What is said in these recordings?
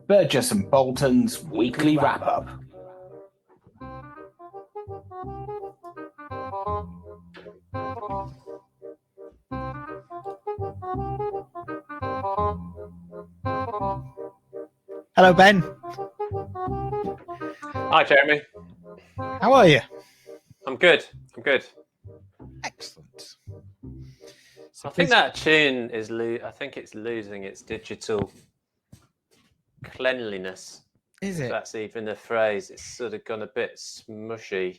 Burgess and Bolton's weekly wrap-up. Hello, Ben. Hi, Jeremy. How are you? I'm good. Excellent. I think that tune is I think it's losing its digital cleanliness. Is it? That's even the phrase. It's sort of gone a bit smushy.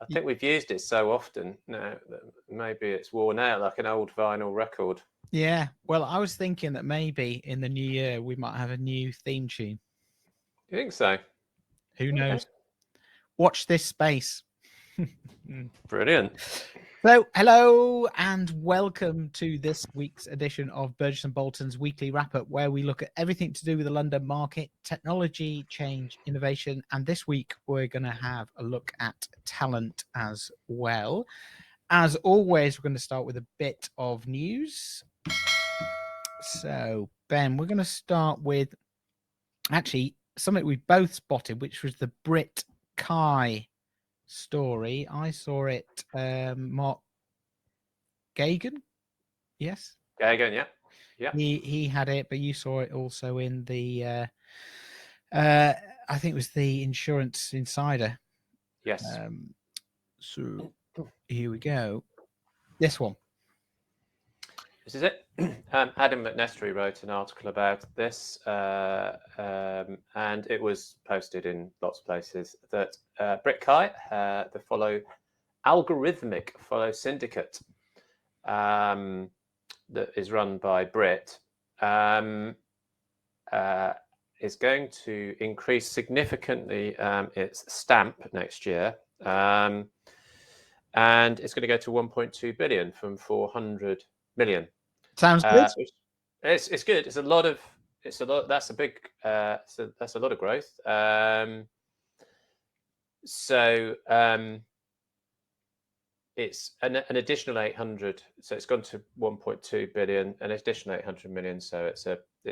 I think we've used it so often now that maybe it's worn out like an old vinyl record. Yeah. Well, I was thinking that maybe in the new year we might have a new theme tune. You think so? Who knows? Watch this space. Brilliant. So, hello and welcome to this week's edition of Burgess and Bolton's weekly wrap-up, where we look at everything to do with the London market, technology, change, innovation, and this week we're going to have a look at talent as well. As always, we're going to start with a bit of news. So, Ben, we're going to start with actually something we both spotted, which was the Brit Kai story. I saw it, Mark Gagan. Yes. Gagan, yeah. He had it, but you saw it also in the I think it was the Insurance Insider. Yes. So here we go. This one. This is it. Adam McNestry wrote an article about this, and it was posted in lots of places, that Brit Kai, the algorithmic follow syndicate that is run by Brit, is going to increase significantly its stamp next year. And it's going to go to 1.2 billion from 400 million. Sounds good. It's good. That's a lot. That's a big. That's a lot of growth. It's an additional 800. So it's gone to 1.2 billion, an additional 800 million. So it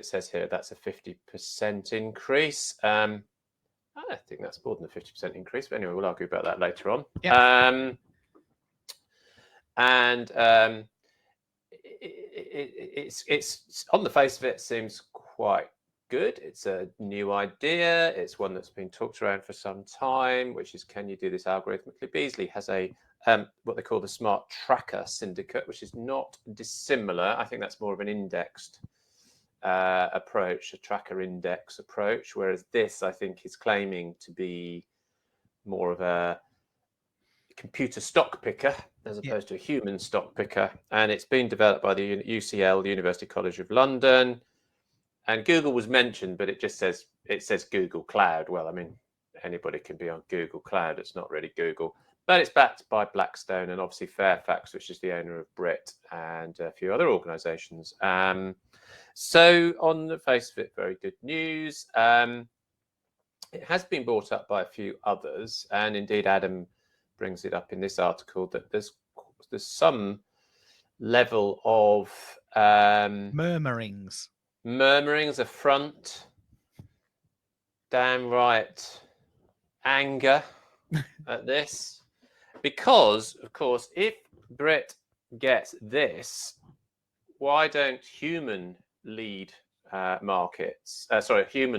says here that's a 50% increase. I think that's more than a 50% increase. But anyway, we'll argue about that later on. Yeah. It's on the face of it seems quite good. It's a new idea. It's one that's been talked around for some time, which is, can you do this algorithmically? Beazley has a what they call the smart tracker syndicate, which is not dissimilar. I think that's more of an indexed approach, a tracker index approach, whereas this, I think, is claiming to be more of a computer stock picker as opposed to a human stock picker, and it's been developed by the UCL, the University College of London, and Google was mentioned, but it says Google Cloud. Well, I mean, anybody can be on Google Cloud. It's not really Google, but it's backed by Blackstone and obviously Fairfax, which is the owner of Brit, and a few other organisations. So on the face of it, very good news. It has been brought up by a few others, and indeed Adam brings it up in this article that there's some level of murmurings, affront, downright anger at this, because of course if Brit gets this, why don't human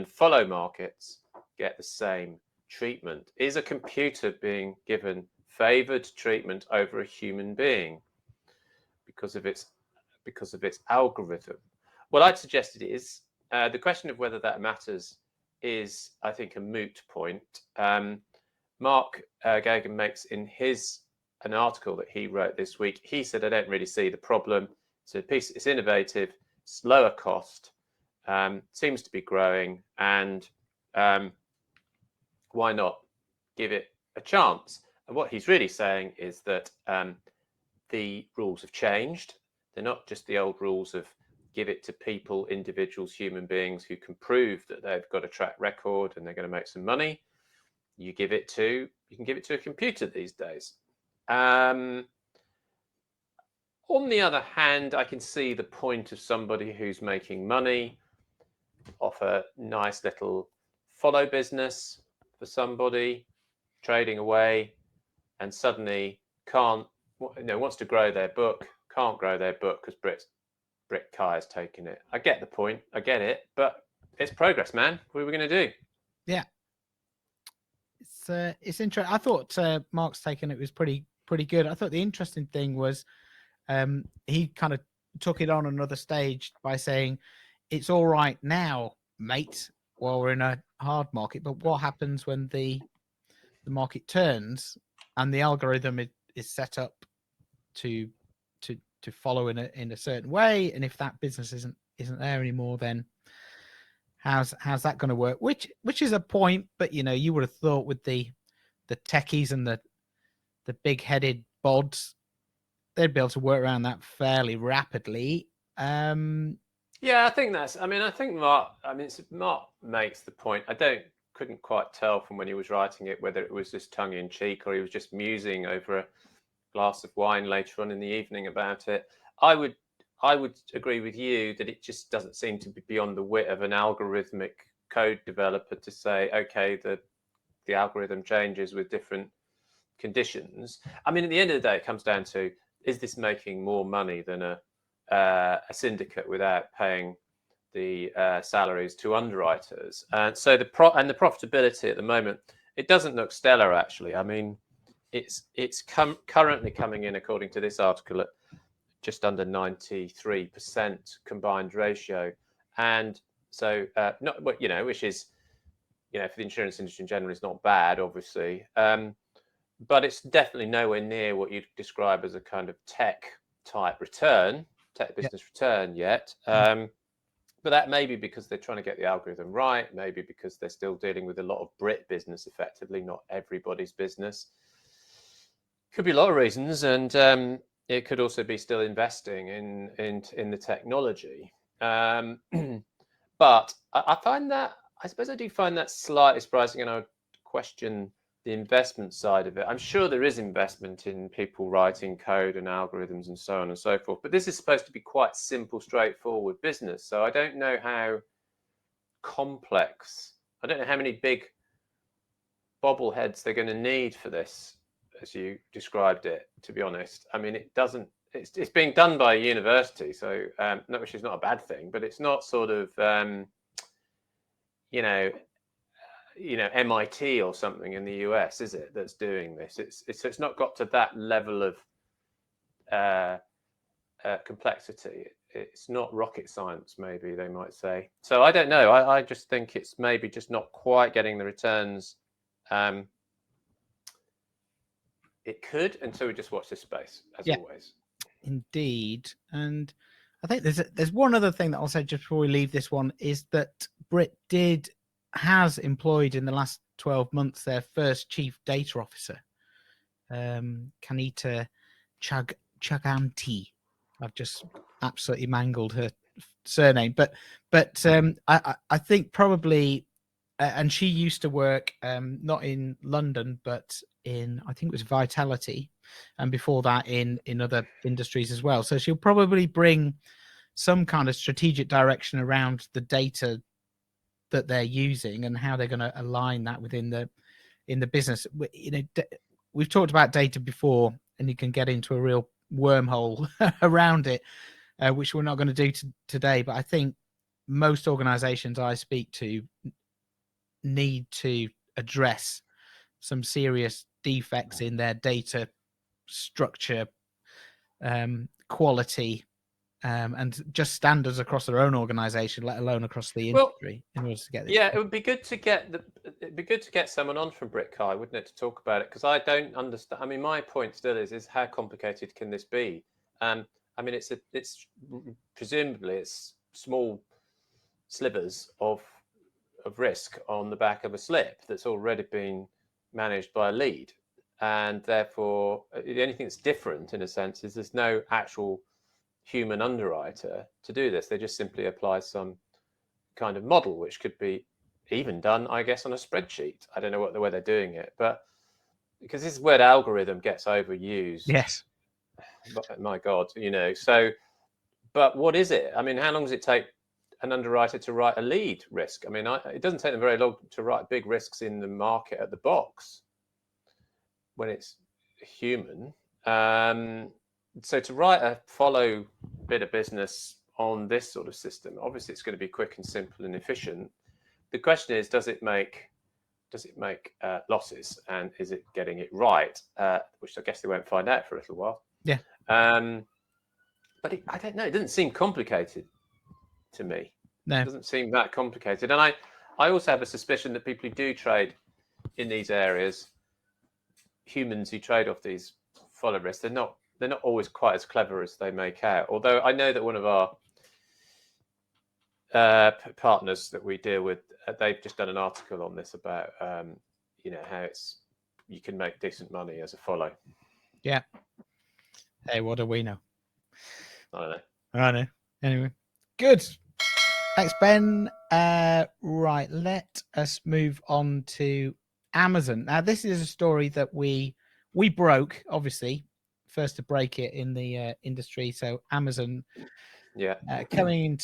follow markets get the same treatment? Is a computer being given favored treatment over a human being because of its algorithm? Well, I'd suggest it is. The question of whether that matters is, I think, a moot point. Mark Gagan makes in an article that he wrote this week, he said, I don't really see the problem. It's innovative, it's lower cost, seems to be growing, and why not give it a chance? And what he's really saying is that the rules have changed. They're not just the old rules of give it to people, individuals, human beings who can prove that they've got a track record and they're going to make some money. You can give it to a computer these days. On the other hand, I can see the point of somebody who's making money off a nice little follow business for somebody trading away, and suddenly wants to grow their book, can't grow their book because Brit Kai has taken it. I get the point, I get it, but it's progress, man. What are we going to do? Yeah, it's interesting. I thought Mark's take on it was pretty good. I thought the interesting thing was he kind of took it on another stage by saying, "It's all right now, mate, while we're in a hard market, but what happens when the market turns and the algorithm is set up to follow in a certain way, and if that business isn't there anymore, then how's that going to work?" Which is a point, but you would have thought with the techies and the big-headed bods, they'd be able to work around that fairly rapidly. Yeah, I think Mark makes the point. Couldn't quite tell from when he was writing it whether it was just tongue in cheek or he was just musing over a glass of wine later on in the evening about it. I would agree with you that it just doesn't seem to be beyond the wit of an algorithmic code developer to say, okay, the algorithm changes with different conditions. I mean, at the end of the day, it comes down to, is this making more money than a syndicate without paying the salaries to underwriters? And so the profitability at the moment, it doesn't look stellar, actually. I mean, it's currently coming in, according to this article, at just under 93% combined ratio, and so which is, for the insurance industry in general, is not bad, obviously, but it's definitely nowhere near what you'd describe as a kind of tech business return yet. But that may be because they're trying to get the algorithm right, maybe because they're still dealing with a lot of Brit business, effectively, not everybody's business. Could be a lot of reasons, and it could also be still investing in the technology. But I suppose I do find that slightly surprising, and I would question the investment side of it. I'm sure there is investment in people writing code and algorithms and so on and so forth, but this is supposed to be quite simple, straightforward business. So I don't know how complex, I don't know how many big bobbleheads they're going to need for this, as you described it, to be honest. I mean, it's being done by a university, so which is not a bad thing, but it's not sort of, MIT or something in the US, is it, that's doing this? It's not got to that level of complexity. It's not rocket science, maybe they might say. So I don't know. I just think it's maybe just not quite getting the returns it could, until we just watch this space, as always. Indeed. And I think there's one other thing that I'll say just before we leave this one, is that Brit has employed in the last 12 months their first chief data officer, Kanita Chaganti. I've just absolutely mangled her surname, but I think probably, and she used to work not in London, but in, I think it was Vitality, and before that in other industries as well. So she'll probably bring some kind of strategic direction around the data that they're using and how they're going to align that within the business. We've talked about data before, and you can get into a real wormhole around it, which we're not going to do today. But I think most organizations I speak to need to address some serious defects in their data structure, quality, and just standards across their own organization, let alone across the industry, in order to get this. Yeah, it would be good to get someone on from Brit Kai, wouldn't it, to talk about it? Because I don't understand. I mean, my point still is how complicated can this be? I mean, it's presumably it's small slivers of risk on the back of a slip that's already been managed by a lead, and therefore the only thing that's different, in a sense, is there's no actual human underwriter to do this. They just simply apply some kind of model, which could be even done, I guess, on a spreadsheet. I don't know what the way they're doing it, but because this is where the algorithm gets overused. Yes. my God, So, but what is it? I mean, how long does it take an underwriter to write a lead risk? I mean, it doesn't take them very long to write big risks in the market at the box when it's human. So to write a follow bit of business on this sort of system, obviously it's going to be quick and simple and efficient. The question is, does it make losses, and is it getting it right? Which I guess they won't find out for a little while. Yeah. But I don't know. It doesn't seem complicated to me. No. It doesn't seem that complicated. And I also have a suspicion that people who do trade in these areas, humans who trade off these follow risks, they're not always quite as clever as they make out. Although I know that one of our partners that we deal with, they've just done an article on this about how you can make decent money as a follow. Yeah. Hey, what do we know? I don't know. I know. Anyway, good. Thanks, Ben. Right, let us move on to Amazon. Now, this is a story that we broke, obviously, first to break it in the industry. So Amazon, coming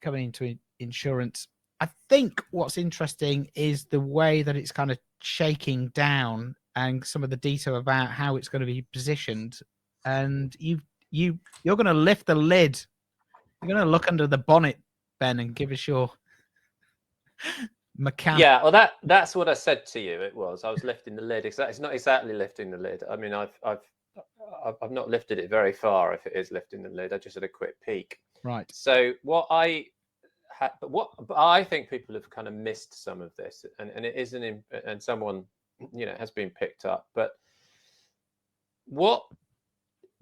into insurance. I think what's interesting is the way that it's kind of shaking down and some of the detail about how it's going to be positioned. And you're going to lift the lid. You're going to look under the bonnet, Ben, and give us your mechanic. Yeah, well, that's what I said to you. I was lifting the lid. It's not exactly lifting the lid. I mean, I've not lifted it very far. If it is lifting the lid, I just had a quick peek. Right. So what I think people have kind of missed some of this, and it isn't, and someone has been picked up. But what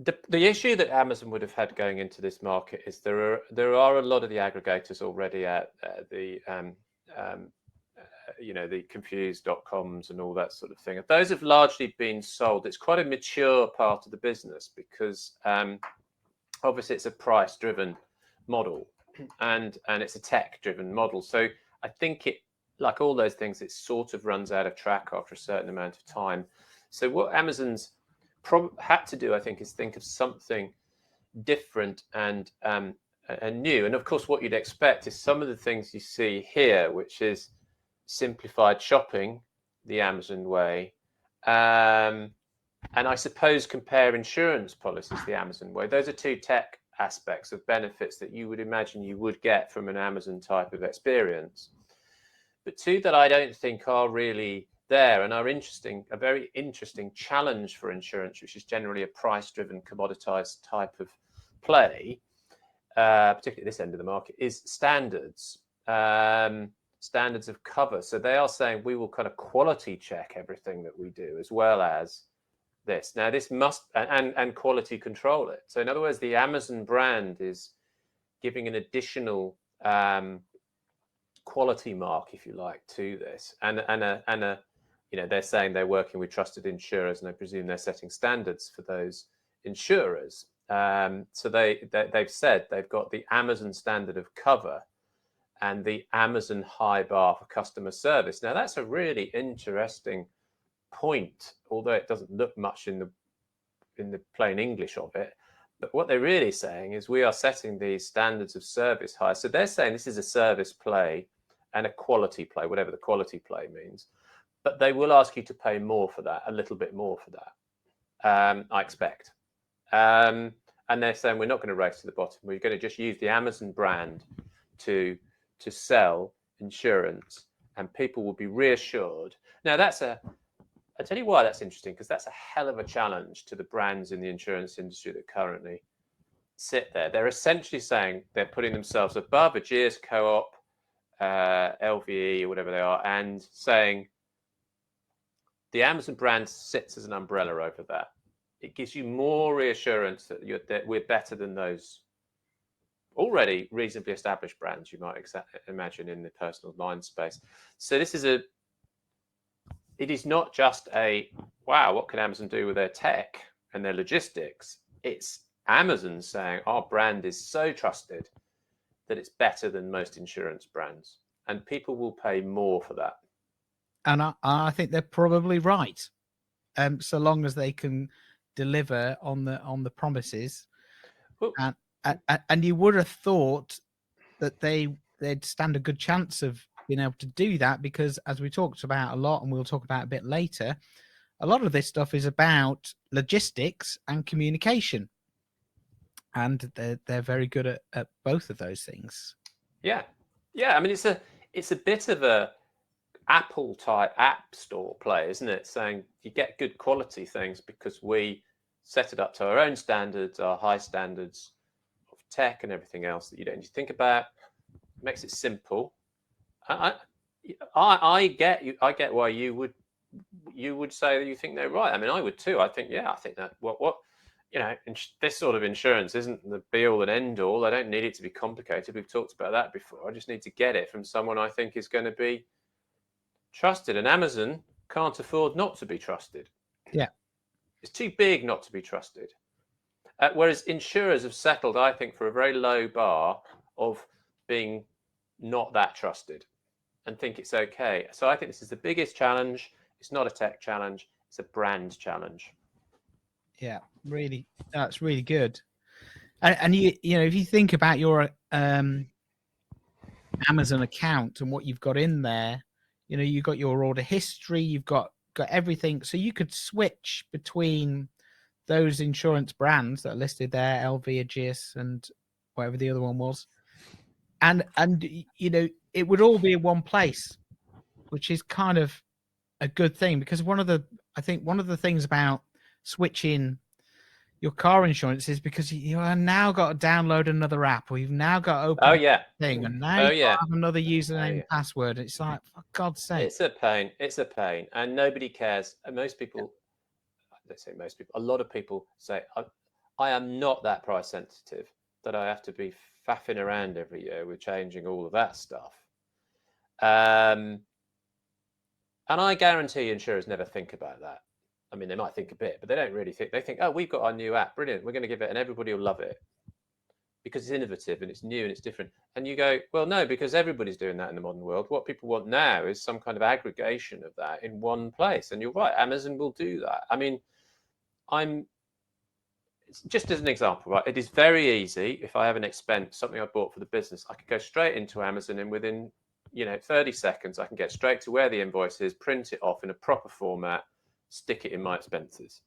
the issue that Amazon would have had going into this market is there are a lot of the aggregators already out there, the confused.coms and all that sort of thing. Those have largely been sold. It's quite a mature part of the business because obviously it's a price-driven model and it's a tech-driven model. So I think it, like all those things, it sort of runs out of track after a certain amount of time. So what Amazon's had to do, I think, is think of something different and new. And of course, what you'd expect is some of the things you see here, which is simplified shopping the Amazon way, and I suppose compare insurance policies the Amazon way. Those are two tech aspects of benefits that you would imagine you would get from an Amazon type of experience, but two that I don't think are really there and are a very interesting challenge for insurance, which is generally a price-driven, commoditized type of play, particularly this end of the market, is standards. Standards of cover. So they are saying we will kind of quality check everything that we do as well as this. Now this must, and quality control it. So in other words, the Amazon brand is giving an additional quality mark, if you like, to this. And they're saying they're working with trusted insurers, and I presume they're setting standards for those insurers. So they've said they've got the Amazon standard of cover and the Amazon high bar for customer service. Now that's a really interesting point, although it doesn't look much in the plain English of it. But what they're really saying is we are setting these standards of service high. So they're saying this is a service play and a quality play, whatever the quality play means. But they will ask you to pay more for that, a little bit more for that, I expect. And they're saying we're not going to race to the bottom. We're going to just use the Amazon brand to sell insurance, and people will be reassured. Now I tell you why that's interesting, because that's a hell of a challenge to the brands in the insurance industry that currently sit there. They're essentially saying they're putting themselves above a Gears Co-op, LVE, or whatever they are, and saying the Amazon brand sits as an umbrella over that. It gives you more reassurance that we're better than those already reasonably established brands you might imagine in the personal line space. So this is it is not just a, wow, what can Amazon do with their tech and their logistics? It's Amazon saying our brand is so trusted that it's better than most insurance brands, and people will pay more for that. And I think they're probably right. So long as they can deliver on the promises, Well, and you would have thought that they'd stand a good chance of being able to do that, because as we talked about a lot, and we'll talk about a bit later, a lot of this stuff is about logistics and communication, and they're very good at both of those things. yeah. I mean, it's a bit of a Apple type app store play, isn't it? Saying you get good quality things because we set it up to our own standards, our high standards of tech and everything else that you don't need to think about. It makes it simple. I get you. I get why you would say that you think they're right. I mean, I would too. I think that what this sort of insurance isn't the be all and end all. I don't need it to be complicated. We've talked about that before. I just need to get it from someone I think is going to be trusted. And Amazon can't afford not to be trusted. Yeah, it's too big not to be trusted. Whereas insurers have settled, I think, for a very low bar of being not that trusted, and think it's okay. So I think this is the biggest challenge. It's not a tech challenge. It's a brand challenge. Yeah, really, that's really good. And you know, if you think about your Amazon account and what you've got in there, you know, you've got your order history, you've got everything, so you could switch between those insurance brands that are listed there, LV, Ageas, and whatever the other one was, and you know, it would all be in one place, which is kind of a good thing, because I think one of the things about switching your car insurance is because you have now got to download another app, or you've now got to open thing, and now you have another username and password. It's like, for God's sake, it's a pain. It's a pain, and nobody cares. And most people, let's say most people, a lot of people say, I am not that price sensitive that I have to be faffing around every year with changing all of that stuff. And I guarantee insurers never think about that. I mean, they might think a bit, but they don't really think. They think, oh, we've got our new app, brilliant. We're going to give it, and everybody will love it because it's innovative and it's new and it's different. And you go, well, no, because everybody's doing that in the modern world. What people want now is some kind of aggregation of that in one place. And you're right, Amazon will do that. I mean, just as an example, right? It is very easy. If I have an expense, something I bought for the business, I could go straight into Amazon, and within 30 seconds, I can get straight to where the invoice is, print it off in a proper format, stick it in my expenses.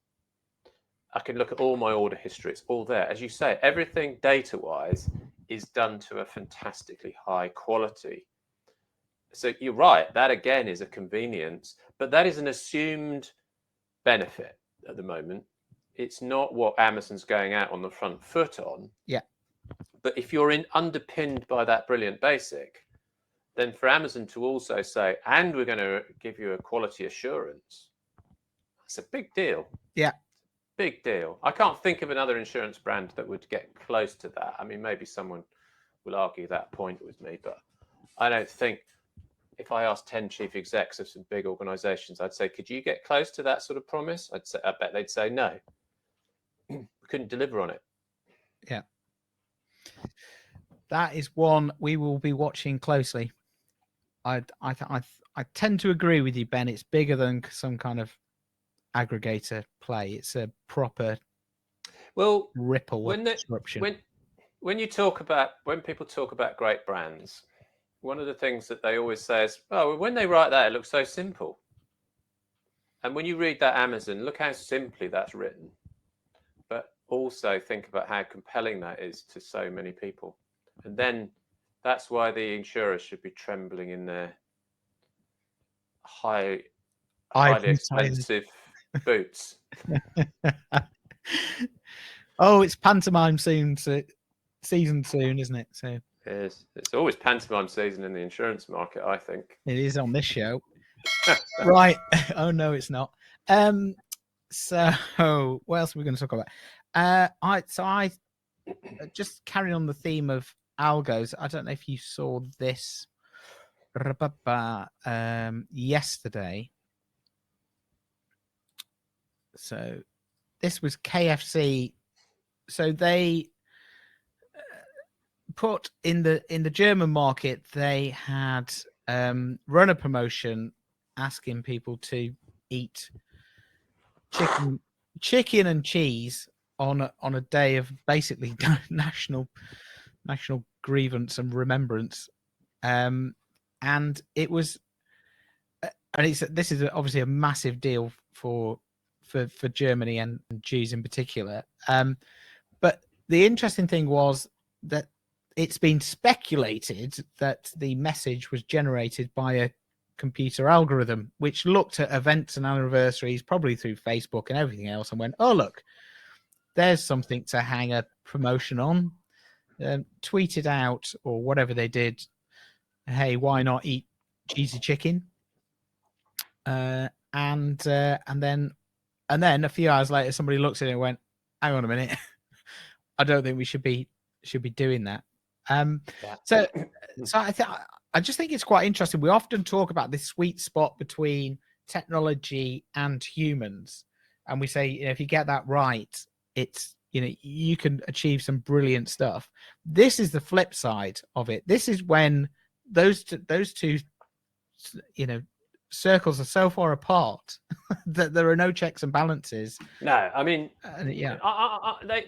I can look at all my order history. It's all there. As you say, everything data-wise is done to a fantastically high quality. So you're right. That, again, is a convenience, but that is an assumed benefit at the moment. It's not what Amazon's going out on the front foot on. Yeah. But if you're underpinned by that brilliant basic, then for Amazon to also say, and we're going to give you a quality assurance, that's a big deal. Yeah. Big deal. I can't think of another insurance brand that would get close to that. I mean, maybe someone will argue that point with me, but I don't think, if I asked 10 chief execs of some big organizations, I'd say, could you get close to that sort of promise? I bet they'd say no. We couldn't deliver on it. Yeah. That is one we will be watching closely. I tend to agree with you, Ben. It's bigger than some kind of aggregator play. It's a proper ripple disruption. When people talk about great brands, one of the things that they always say is, oh, when they write that, it looks so simple. And when you read that Amazon, look how simply that's written. But also think about how compelling that is to so many people. And then that's why the insurers should be trembling in their highly expensive boots. Oh, it's pantomime season soon, isn't it? So it's always pantomime season in the insurance market, I think. It is on this show. Right. Oh no, it's not. So what else are we going to talk about? I just carry on the theme of Algos. I don't know if you saw this yesterday. So this was KFC. So they put in the German market, they had run a promotion asking people to eat chicken and cheese on a day of basically national grievance and remembrance, and it was, and this is obviously a massive deal for Germany and Jews in particular. But the interesting thing was that it's been speculated that the message was generated by a computer algorithm, which looked at events and anniversaries, probably through Facebook and everything else, and went, "Oh, look, there's something to hang a promotion on." Tweeted out, or whatever they did, "Hey, why not eat cheesy chicken?" And then a few hours later, somebody looks at it and went, "Hang on a minute, I don't think we should be doing that." So I just think it's quite interesting. We often talk about this sweet spot between technology and humans, and we say, if you get that right, it's, you can achieve some brilliant stuff. This is the flip side of it. This is when those two circles are so far apart that there are no checks and balances. No, I mean,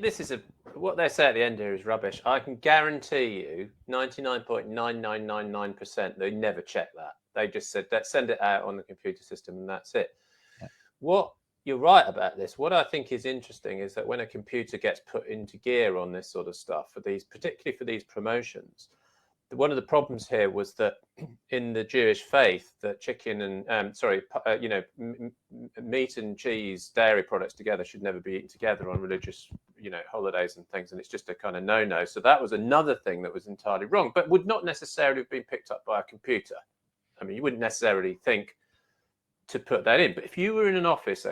this is what they say at the end here is rubbish. I can guarantee you 99.9999% they never check that. They just said that, send it out on the computer system, and that's it. Yeah. What you're right about this. What I think is interesting is that when a computer gets put into gear on this sort of stuff, particularly for these promotions, one of the problems here was that in the Jewish faith, that chicken and meat and cheese, dairy products together should never be eaten together on religious, holidays and things, and it's just a kind of no-no. So that was another thing that was entirely wrong, but would not necessarily have been picked up by a computer. I mean, you wouldn't necessarily think to put that in, but if you were in an office,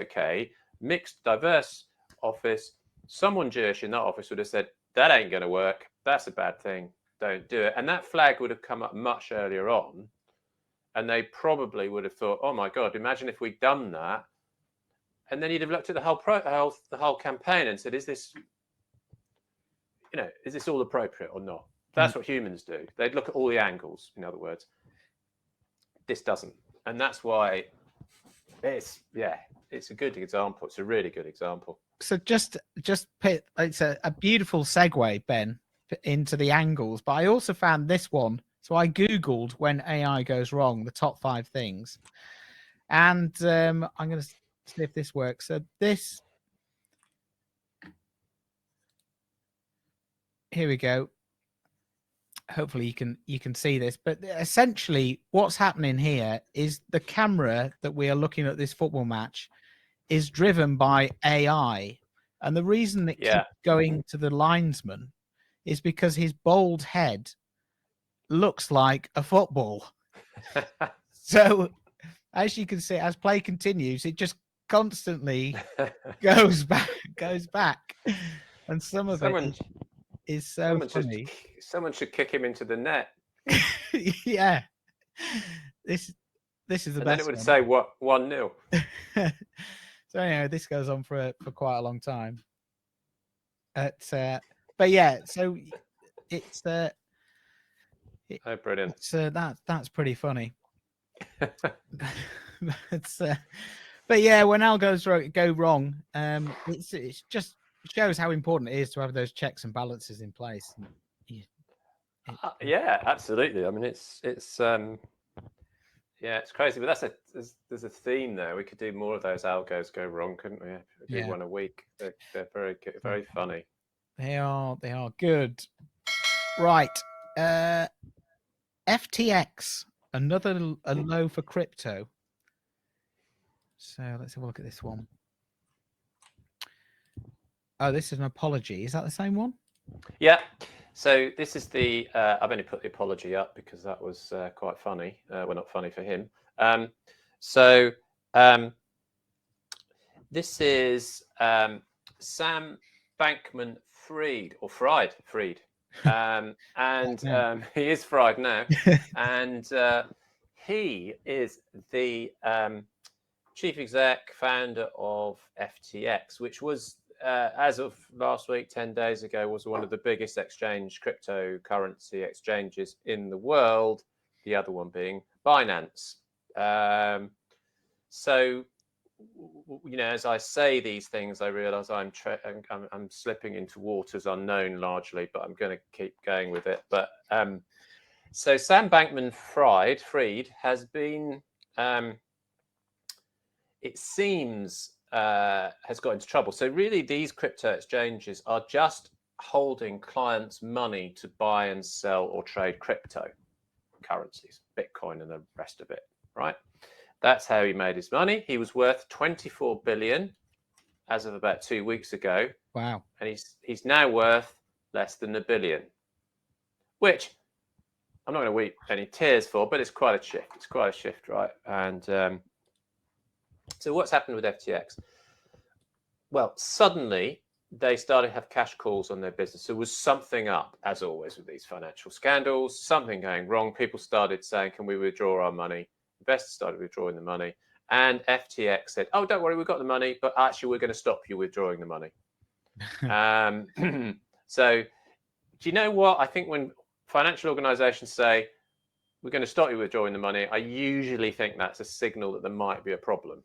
mixed, diverse office, someone Jewish in that office would have said, "That ain't going to work. That's a bad thing. Don't do it." And that flag would have come up much earlier on, and they probably would have thought, "Oh my God, imagine if we'd done that." And then you'd have looked at the whole campaign and said, "Is this all appropriate or not?" That's what humans do. They'd look at all the angles. In other words, this doesn't, and that's why it's a good example. It's a really good example. So it's a beautiful segue, Ben, into the angles, but I also found this one. So I googled when AI goes wrong, the top 5 things, and I'm going to see if this works. So here we go. Hopefully you can see this, but essentially what's happening here is the camera that we are looking at this football match is driven by AI, and the reason it keeps going to the linesman is because his bald head looks like a football. So as you can see, as play continues, it just constantly goes back, and some of it is so funny. Someone should kick him into the net. Yeah, this is the best. Then it would say what 1-0. So anyway, this goes on for quite a long time. But yeah, so it's oh, brilliant. That's pretty funny. But yeah, when algos go wrong, it's just shows how important it is to have those checks and balances in place. Yeah, absolutely. I mean, it's crazy, but there's a theme there. We could do more of those algos go wrong, couldn't we? Do one a week. They're very good, very funny. They are good. Right. FTX, a low for crypto. So let's have a look at this one. Oh, this is an apology. Is that the same one? Yeah. So this is the. I've only put the apology up because that was quite funny. Well, not funny for him. This is Sam Bankman-Fried, and he is fried now, and he is the chief exec, founder of FTX, which was, as of last week, 10 days ago, was one of the biggest cryptocurrency exchanges in the world, the other one being Binance. So as I say these things, I realize I'm slipping into waters unknown largely, but I'm going to keep going with it. But so Sam Bankman-Fried has been, it seems, has got into trouble. So really, these crypto exchanges are just holding clients' money to buy and sell or trade crypto currencies, Bitcoin and the rest of it, right? That's how he made his money. He was worth 24 billion as of about 2 weeks ago. Wow. And he's now worth less than $1 billion, which I'm not going to weep any tears for, but it's quite a shift. It's quite a shift, right? And so what's happened with FTX? Well, suddenly they started to have cash calls on their business. There was something up, as always with these financial scandals, something going wrong. People started saying, can we withdraw our money? Investors started withdrawing the money. And FTX said, oh, don't worry, we've got the money, but actually we're going to stop you withdrawing the money. So do you know what? I think when financial organizations say, we're going to stop you withdrawing the money, I usually think that's a signal that there might be a problem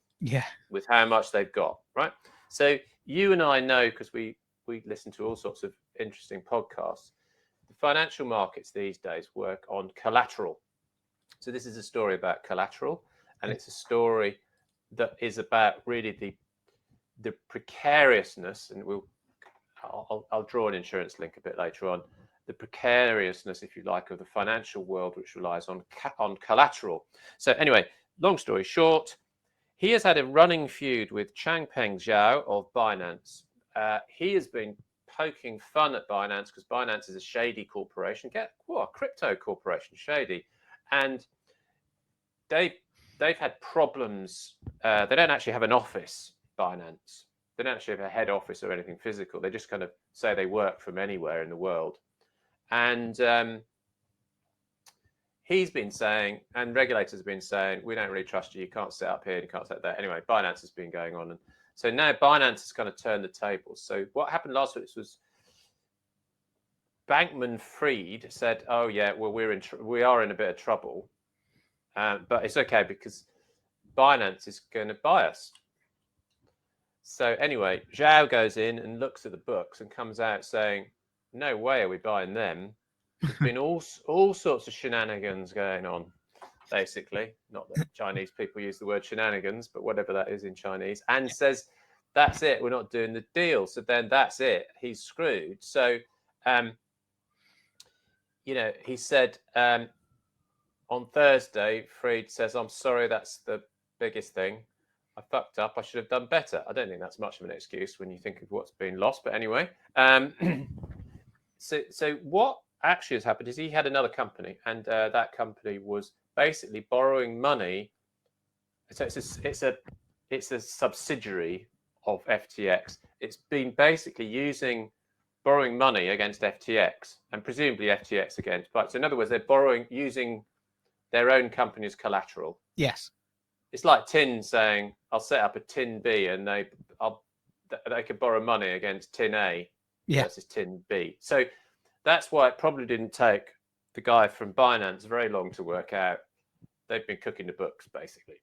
with how much they've got, right? So you and I know, because we listen to all sorts of interesting podcasts, the financial markets these days work on collateral. So this is a story about collateral, and it's a story that is about really the precariousness, and I'll draw an insurance link a bit later on, the precariousness, if you like, of the financial world, which relies on collateral. So anyway, long story short, he has had a running feud with Changpeng Zhao of Binance. He has been poking fun at Binance because Binance is a shady corporation. A crypto corporation, shady. And they've had problems. They don't actually have an office, Binance. They don't actually have a head office or anything physical. They just kind of say they work from anywhere in the world. And he's been saying, and regulators have been saying, we don't really trust you. You can't set up here. You can't set that. Anyway, Binance has been going on. And so now Binance has kind of turned the tables. So what happened last week was Bankman-Fried said, oh, yeah, well, we are in a bit of trouble. But it's okay because Binance is going to buy us. So anyway, Zhao goes in and looks at the books and comes out saying, no way are we buying them. There's been all sorts of shenanigans going on, basically. Not that Chinese people use the word shenanigans, but whatever that is in Chinese. And says, that's it, we're not doing the deal. So then that's it, he's screwed. So, he said on Thursday, Fried says, I'm sorry, that's the biggest thing. I fucked up. I should have done better. I don't think that's much of an excuse when you think of what's been lost. But anyway, so what actually has happened is he had another company, and that company was basically borrowing money. So it's a subsidiary of FTX. It's been basically borrowing money against FTX, and presumably FTX against. But so in other words, they're using their own company as collateral. Yes. It's like Tin saying, "I'll set up a Tin B," and they could borrow money against Tin A versus Tin B. So that's why it probably didn't take the guy from Binance very long to work out. They've been cooking the books, basically,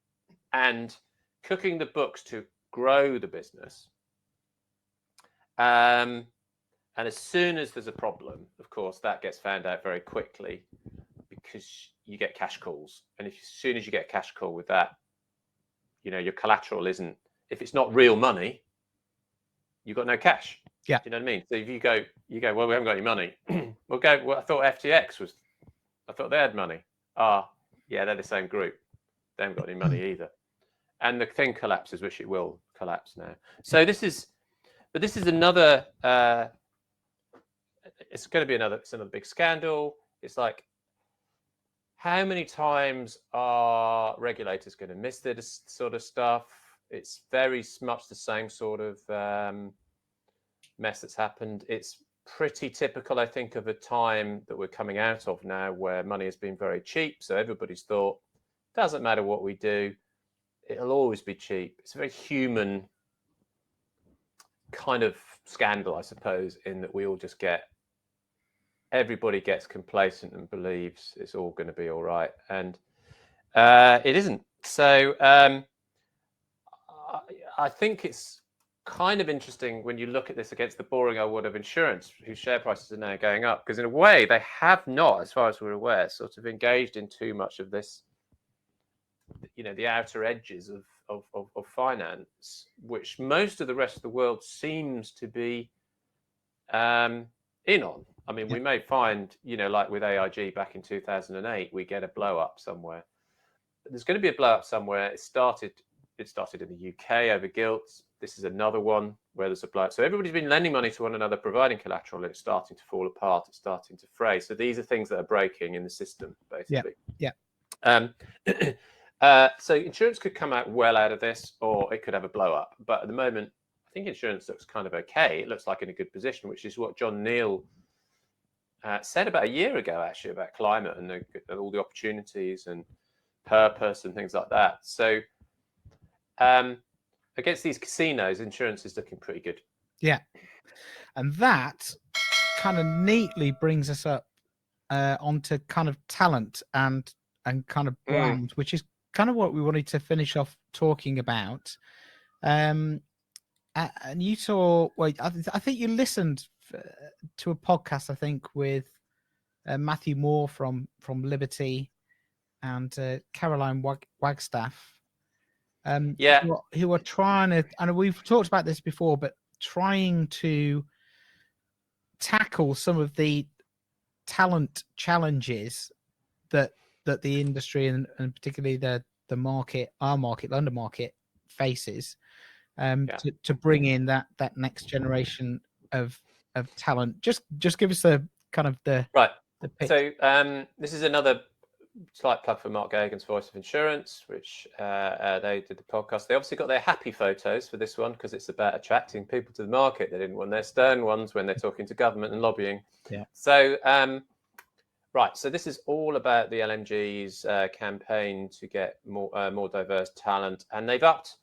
and cooking the books to grow the business. And as soon as there's a problem, of course, that gets found out very quickly because you get cash calls. And as soon as you get a cash call with that, your collateral isn't, if it's not real money, you've got no cash. Yeah. Do you know what I mean? So if you go, well, we haven't got any money. Well, I thought FTX I thought they had money. Yeah, they're the same group. They haven't got any money either. And the thing collapses, which it will collapse now. So this is another, it's going to be another big scandal. It's like, how many times are regulators going to miss this sort of stuff? It's very much the same sort of mess that's happened. It's pretty typical, I think, of a time that we're coming out of now where money has been very cheap. So everybody's thought, doesn't matter what we do, it'll always be cheap. It's a very human kind of scandal, I suppose, in that we all just everybody gets complacent and believes it's all going to be all right. And it isn't. So I think it's kind of interesting when you look at this against the boring old world of insurance, whose share prices are now going up, because in a way they have not, as far as we're aware, sort of engaged in too much of this, the outer edges of finance, which most of the rest of the world seems to be in on. I mean, we may find, like with AIG back in 2008, we get a blow up somewhere. But there's going to be a blow up somewhere. It started in the UK over gilts. This is another one where there's a blow up. So everybody's been lending money to one another, providing collateral, and it's starting to fall apart. It's starting to fray. So these are things that are breaking in the system, basically. Yeah. So insurance could come out well out of this, or it could have a blow up. But at the moment, I think insurance looks kind of okay. It looks like in a good position, which is what John Neal said about a year ago, actually, about climate and all the opportunities and purpose and things like that. So against these casinos, insurance is looking pretty good. Yeah. And that kind of neatly brings us up onto kind of talent and kind of brand, which is kind of what we wanted to finish off talking about. And you saw, well, I think you listened to a podcast, I think, with Matthew Moore from Liberty and Caroline Wagstaff. Who are trying to, and we've talked about this before, but trying to tackle some of the talent challenges that the industry and particularly the market, our market, London market, faces, to bring in that next generation of talent. Just give us the kind of the pitch. So this is another slight plug for Mark Gagan's Voice of Insurance, which they did the podcast. They obviously got their happy photos for this one because it's about attracting people to the market. They didn't want their stern ones when they're talking to government and lobbying. Yeah. So so this is all about the LMG's campaign to get more diverse talent, and they've upped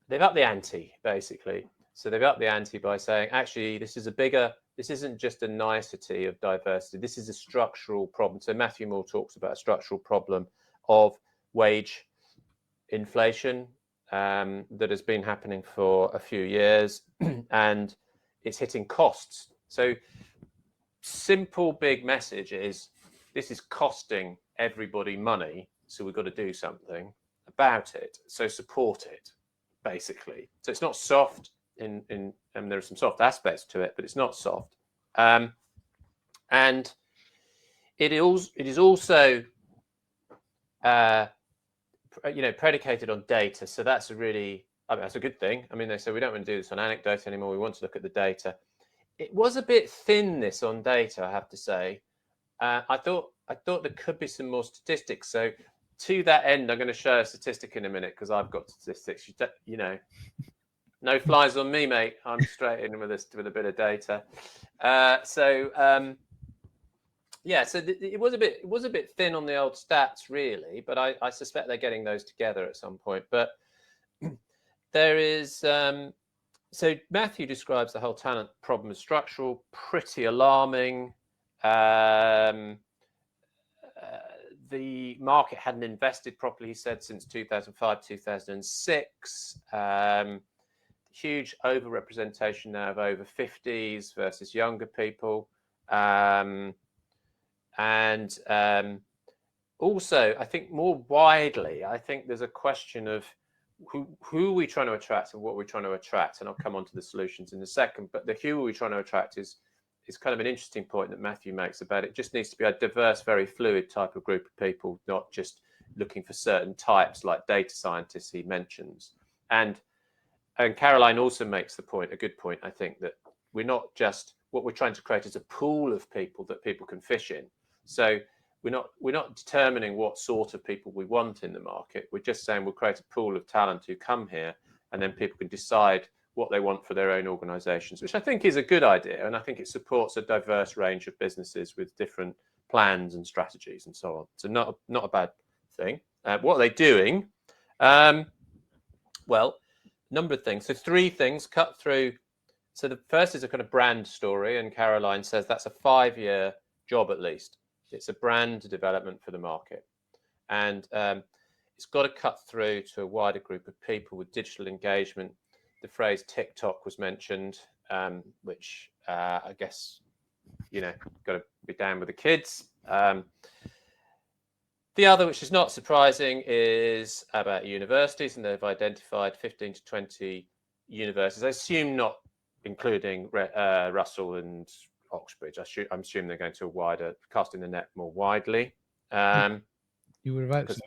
the ante, basically. So they've upped the ante by saying, actually, this isn't just a nicety of diversity. This is a structural problem. So Matthew Moore talks about a structural problem of wage inflation that has been happening for a few years, and it's hitting costs. So simple big message is this is costing everybody money, so we've got to do something about it. So support it, basically. So it's not soft. And there are some soft aspects to it, but it's not soft. And it is also predicated on data. So that's that's a good thing. I mean, they say we don't want to do this on anecdote anymore. We want to look at the data. It was a bit thin, this on data, I have to say. I thought there could be some more statistics. So to that end, I'm going to show a statistic in a minute because I've got statistics. No flies on me, mate. I'm straight in with a bit of data. So it was a bit thin on the old stats, really. But I suspect they're getting those together at some point. But there is. So Matthew describes the whole talent problem as structural, pretty alarming. The market hadn't invested properly, he said, since 2005, 2006. Huge overrepresentation now of over 50s versus younger people. Also, I think more widely, I think there's a question of who are we trying to attract and what we're trying to attract. And I'll come on to the solutions in a second. But the who are we trying to attract is kind of an interesting point that Matthew makes about it. Just needs to be a diverse, very fluid type of group of people, not just looking for certain types like data scientists he mentions. And Caroline also makes a good point, I think, that we're not just, what we're trying to create is a pool of people that people can fish in. So we're not determining what sort of people we want in the market. We're just saying we'll create a pool of talent who come here, and then people can decide what they want for their own organizations, which I think is a good idea. And I think it supports a diverse range of businesses with different plans and strategies and so on. So not a bad thing. What are they doing? Well, number of things. So 3 things cut through. So the first is a kind of brand story, and Caroline says that's a 5-year job at least. It's a brand development for the market, and it's got to cut through to a wider group of people with digital engagement. The phrase TikTok was mentioned, which I guess, got to be down with the kids. The other, which is not surprising, is about universities, and they've identified 15 to 20 universities. I assume not including Russell and Oxbridge. I'm assuming they're going to a wider, casting the net more widely. You would have hoped so.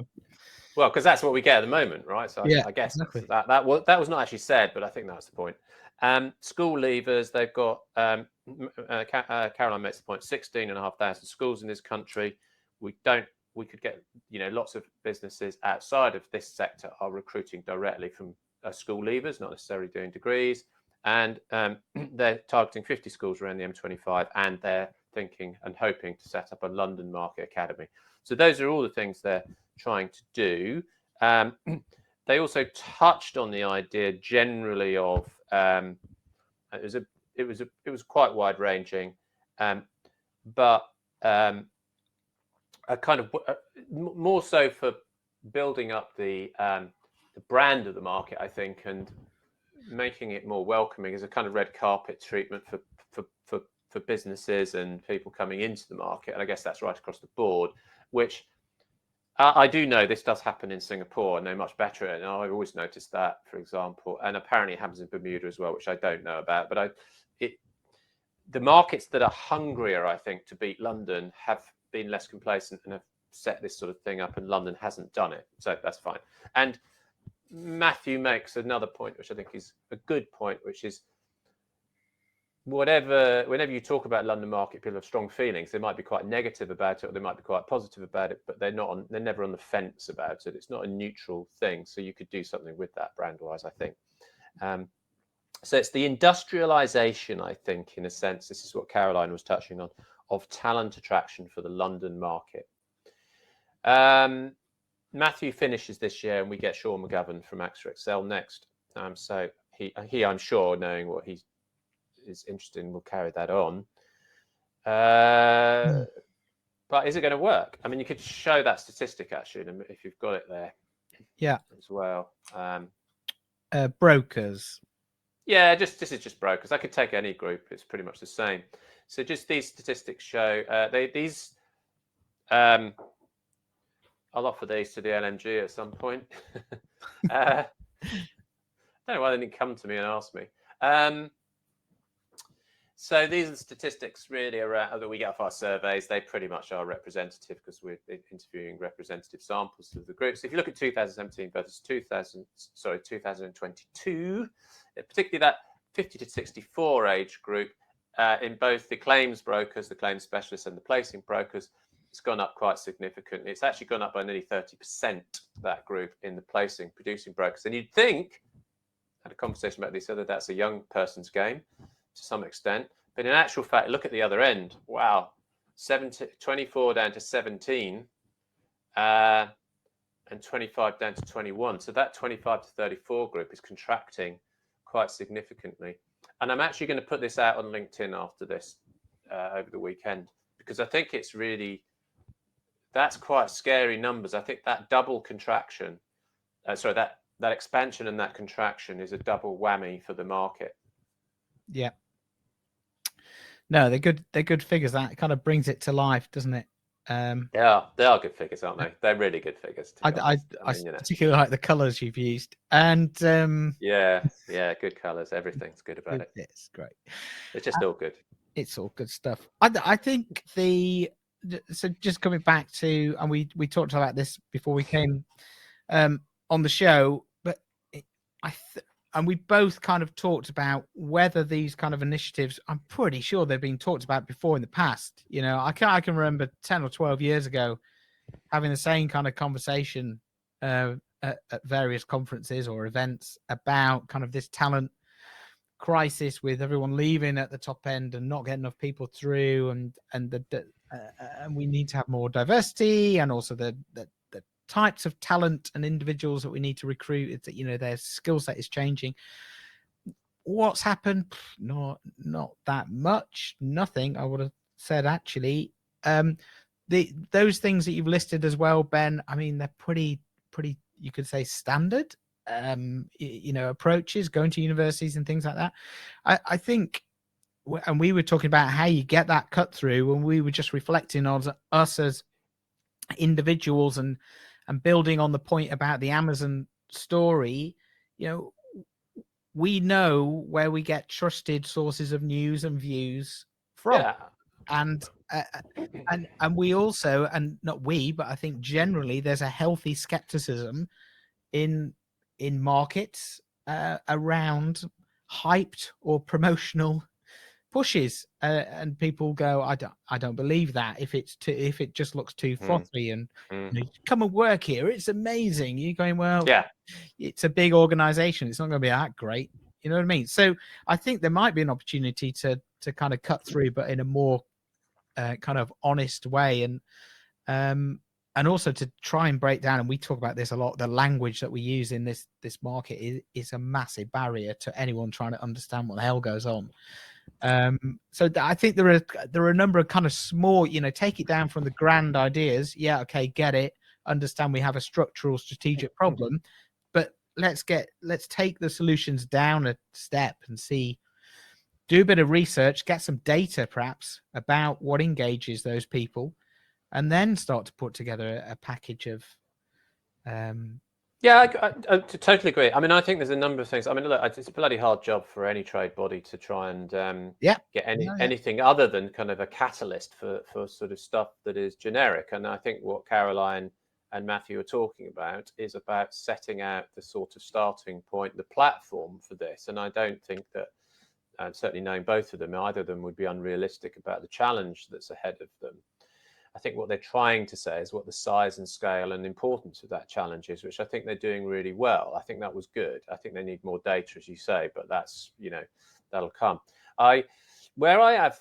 Well, because that's what we get at the moment, right? So I guess exactly. that was not actually said, but I think that's the point. School leavers, they've got, Caroline makes the point, 16,500 schools in this country. We could get, lots of businesses outside of this sector are recruiting directly from school leavers, not necessarily doing degrees. And they're targeting 50 schools around the M25, and they're thinking and hoping to set up a London Market Academy. So those are all the things they're trying to do. They also touched on the idea generally of it was quite wide ranging, but a kind of more so for building up the brand of the market, I think, and making it more welcoming as a kind of red carpet treatment for businesses and people coming into the market. And I guess that's right across the board, which I do know this does happen in Singapore, and they're much better at it. And I've always noticed that, for example, and apparently it happens in Bermuda as well, which I don't know about. But the markets that are hungrier, I think, to beat London have been less complacent and have set this sort of thing up, and London hasn't done it. So that's fine. And Matthew makes another point, which I think is a good point, which is whenever you talk about London market, people have strong feelings. They might be quite negative about it, or they might be quite positive about it, but they're never on the fence about it. It's not a neutral thing. So you could do something with that brand-wise, I think. So it's the industrialization, I think, in a sense, this is what Caroline was touching on, of talent attraction for the London market. Matthew finishes this year, and we get Sean McGovern from AXA Excel next. So he, I'm sure, knowing what he is interested in, will carry that on. But is it going to work? I mean, you could show that statistic actually if you've got it there. Yeah. As well. Brokers. Yeah, this is just brokers. I could take any group; it's pretty much the same. So just these statistics show I'll offer these to the LMG at some point. I don't know why they didn't come to me and ask me. So these are the statistics really around that we get off our surveys. They pretty much are representative because we're interviewing representative samples of the groups. If you look at 2017 versus 2022, particularly that 50 to 64 age group, in both the claims brokers, the claims specialists, and the placing brokers, it's gone up quite significantly. It's actually gone up by nearly 30%, that group, in the placing producing brokers. And you'd think, I had a conversation about this the other day, that's a young person's game to some extent. But in actual fact, look at the other end. Wow, 24 down to 17 and 25 down to 21. So that 25 to 34 group is contracting quite significantly. And I'm actually going to put this out on LinkedIn after this over the weekend, because I think it's really, that's quite scary numbers. I think that double contraction, that expansion and that contraction is a double whammy for the market. Yeah. No, they're good. They're good figures. That kind of brings it to life, doesn't it? They are good figures, aren't they? They're really good figures. I particularly like the colours you've used, and yeah, good colours. Everything's good about it. It's great. It's just all good. It's all good stuff. I think so. Just coming back to, and we talked about this before we came on the show, but and we both kind of talked about whether these kind of initiatives, I'm pretty sure they've been talked about before in the past. I can remember 10 or 12 years ago having the same kind of conversation at various conferences or events about kind of this talent crisis, with everyone leaving at the top end and not getting enough people through, and we need to have more diversity, and also the types of talent and individuals that we need to recruit. It's that their skill set is changing. What's happened? Not that much. Nothing, I would have said, actually. Those things that you've listed as well, Ben, I mean, they're pretty pretty, you could say, standard approaches, going to universities and things like that. I think, and we were talking about how you get that cut through, and we were just reflecting on us as individuals and building on the point about the Amazon story. We know where we get trusted sources of news and views from. Yeah. And we also, and not we, but I think generally there's a healthy skepticism in markets around hyped or promotional pushes, and people go, I don't believe that if it just looks too frothy, and come and work here, it's amazing. You're going, well, yeah, it's a big organization, it's not going to be that great. You know what I mean? So I think there might be an opportunity to kind of cut through, but in a more kind of honest way, and also to try and break down, and we talk about this a lot, the language that we use in this market is a massive barrier to anyone trying to understand what the hell goes on. So I think there are a number of kind of small, take it down from the grand ideas. Yeah, okay, get it, understand we have a structural strategic problem, but let's take the solutions down a step and do a bit of research, get some data perhaps about what engages those people, and then start to put together a package of yeah, I totally agree. I mean, I think there's a number of things. I mean, look, it's a bloody hard job for any trade body to try and get anything other than kind of a catalyst for sort of stuff that is generic. And I think what Caroline and Matthew are talking about is about setting out the sort of starting point, the platform for this. And I don't think that, certainly knowing both of them, either of them would be unrealistic about the challenge that's ahead of them. I think what they're trying to say is what the size and scale and importance of that challenge is, which I think they're doing really well. I think that was good. I think they need more data, as you say, but that's, that'll come. Where I'm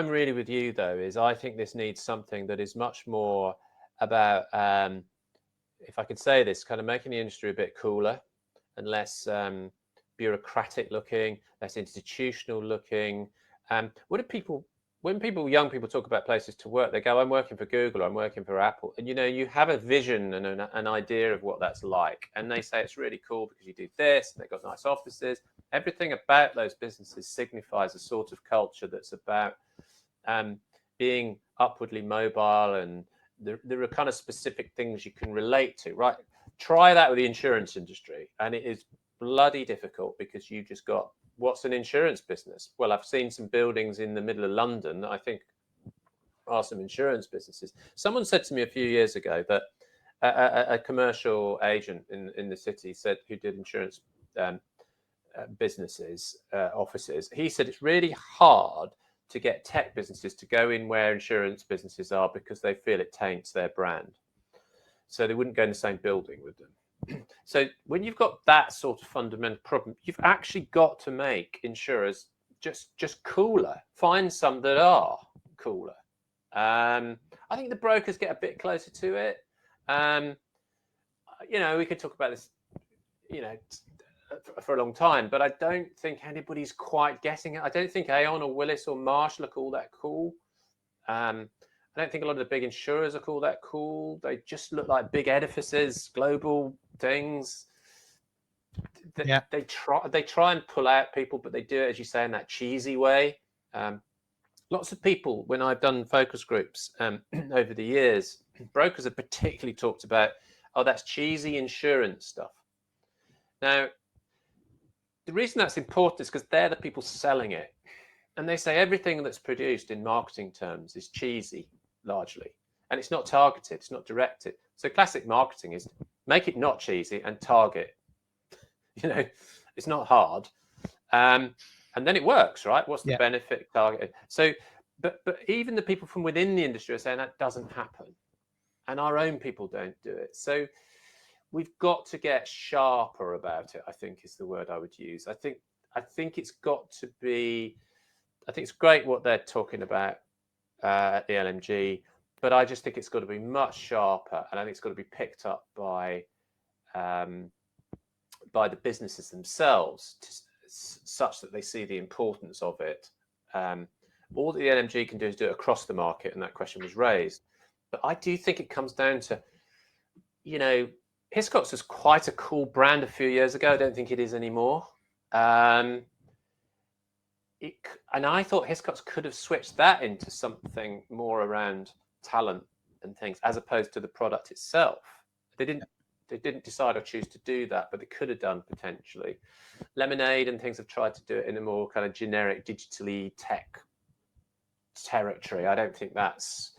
really with you though is I think this needs something that is much more about, if I could say this, kind of making the industry a bit cooler and less bureaucratic looking, less institutional looking. When young people talk about places to work, they go, I'm working for Google, I'm working for Apple. And, you have a vision and an idea of what that's like. And they say it's really cool because you do this, and they've got nice offices. Everything about those businesses signifies a sort of culture that's about being upwardly mobile, and there are kind of specific things you can relate to, right? Try that with the insurance industry. And it is bloody difficult because you just got, what's an insurance business? Well, I've seen some buildings in the middle of London that I think are some insurance businesses. Someone said to me a few years ago that a commercial agent in the city said, who did insurance businesses, offices, he said it's really hard to get tech businesses to go in where insurance businesses are because they feel it taints their brand. So they wouldn't go in the same building with them. So when you've got that sort of fundamental problem, you've actually got to make insurers just cooler. Find some that are cooler. I think the brokers get a bit closer to it. We could talk about this, for a long time, but I don't think anybody's quite getting it. I don't think Aon or Willis or Marsh look all that cool. I don't think a lot of the big insurers are all that cool. They just look like big edifices, global things. They try and pull out people, but they do it, as you say, in that cheesy way. Lots of people, when I've done focus groups over the years, brokers have particularly talked about, oh, that's cheesy insurance stuff. Now, the reason that's important is because they're the people selling it. And they say everything that's produced in marketing terms is cheesy, largely. And it's not targeted, it's not directed. So classic marketing is make it not cheesy and target. It's not hard. And then it works, right? What's the benefit targeted? So, but even the people from within the industry are saying that doesn't happen. And our own people don't do it. So we've got to get sharper about it, I think is the word I would use. I think it's got to be, I think it's great what they're talking about at the LMG, but I just think it's got to be much sharper, and I think it's got to be picked up by the businesses themselves, such that they see the importance of it. All that the LMG can do is do it across the market, and that question was raised. But I do think it comes down to you know, Hiscox was quite a cool brand a few years ago. I don't think it is anymore. And I thought Hiscox could have switched that into something more around talent and things, as opposed to the product itself. They didn't decide or choose to do that, but they could have done potentially. Lemonade and things have tried to do it in a more kind of generic, digitally tech territory. I don't think that's,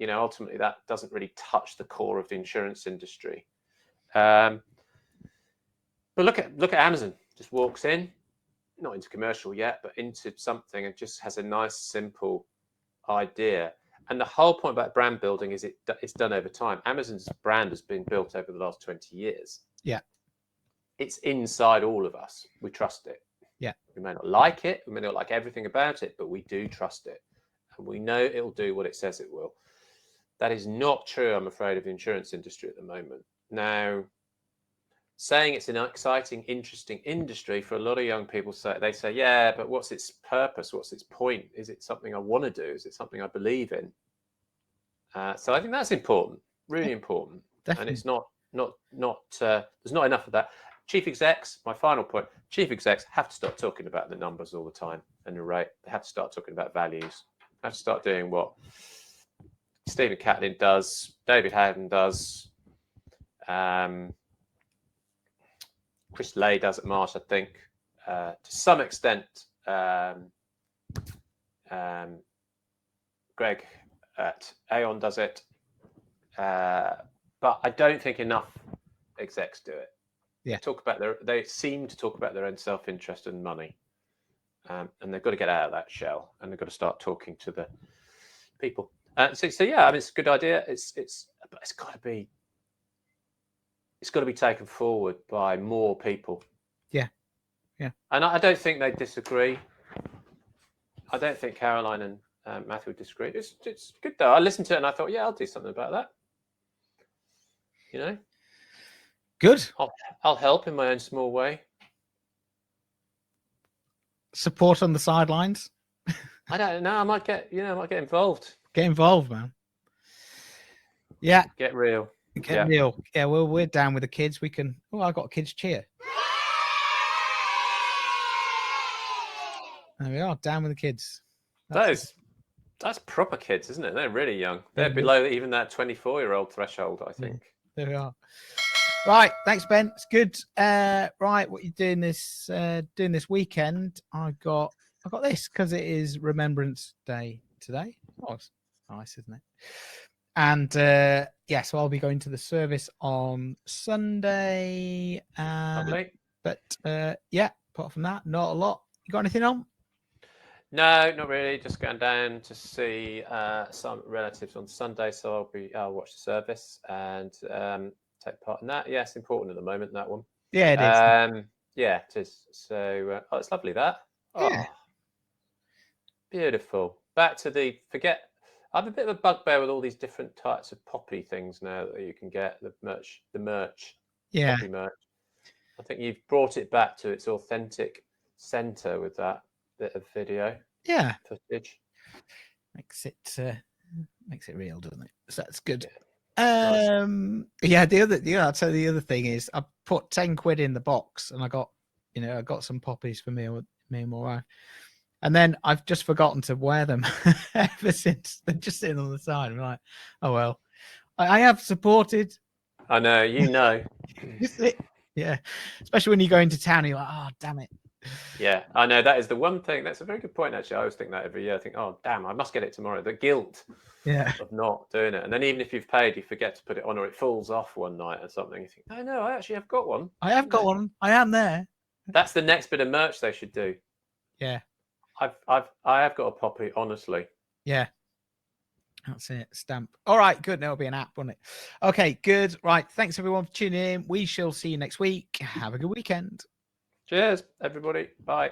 ultimately that doesn't really touch the core of the insurance industry. But look at Amazon. Just walks in, not into commercial yet, but into something, and just has a nice, simple idea. And the whole point about brand building is it's done over time. Amazon's brand has been built over the last 20 years. Yeah. It's inside all of us. We trust it. Yeah. We may not like it. We may not like everything about it, but we do trust it. And we know it'll do what it says it will. That is not true, I'm afraid, of the insurance industry at the moment. Now, saying it's an exciting, interesting industry, for a lot of young people, they say, yeah, but what's its purpose? What's its point? Is it something I want to do? Is it something I believe in? So I think that's important, really important. Definitely. And it's not there's not enough of that. Chief execs, my final point, chief execs have to start talking about the numbers all the time and the rate. They have to start talking about values. They have to start doing what Stephen Catlin does, David Howden does, Chris Lay does at Marsh, I think, to some extent. Greg at Aon does it, but I don't think enough execs do it. Yeah, they seem to talk about their own self-interest and money, and they've got to get out of that shell, and they've got to start talking to the people. So yeah, I mean, it's a good idea. But it's got to be taken forward by more people. Yeah. And I don't think they disagree. I don't think Caroline and Matthew would disagree. It's good though. I listened to it and I thought, yeah, I'll do something about that. Good. I'll help in my own small way. Support on the sidelines. I don't know. I might get involved. Get involved, man. Yeah. Get real. Get real. Yeah, well, we're down with the kids. We can. Oh, I got kids cheer. There we are, down with the kids. That's proper kids, isn't it? They're really young. They're below even that 24-year-old threshold, I think. There we are. Right, thanks, Ben. It's good. Right, what you doing this weekend? I got this because it is Remembrance Day today. Oh, it's nice, isn't it? And so I'll be going to the service on Sunday. Lovely. But apart from that, not a lot. You got anything on? No, not really. Just going down to see some relatives on Sunday, so I'll watch the service and take part in that. Yeah, it's important at the moment, that one. Yeah, it is. Yeah, it is. So, it's lovely that. Oh, yeah. Beautiful. Back to I have a bit of a bugbear with all these different types of poppy things now that you can get, the merch. Yeah. Poppy merch. I think you've brought it back to its authentic center with that bit of video. Yeah. Footage. Makes it real, doesn't it? So that's good. Yeah. I'll tell you the other thing is I put 10 quid in the box and I got some poppies for me and my wife. And then I've just forgotten to wear them ever since. They're just sitting on the side. I'm like, oh well. I have supported. I know, Yeah. Especially when you go into town, you're like, oh damn it. Yeah, I know, that is the one thing. That's a very good point, actually. I always think that every year. I think, oh damn, I must get it tomorrow. The guilt of not doing it. And then even if you've paid, you forget to put it on, or it falls off one night or something. You think, no, I actually have got one. I have got one. I am there. That's the next bit of merch they should do. Yeah. I have got a poppy, honestly. Yeah. That's it. Stamp. All right, good. That'll be an app, won't it? Okay, good. Right. Thanks everyone for tuning in. We shall see you next week. Have a good weekend. Cheers, everybody. Bye.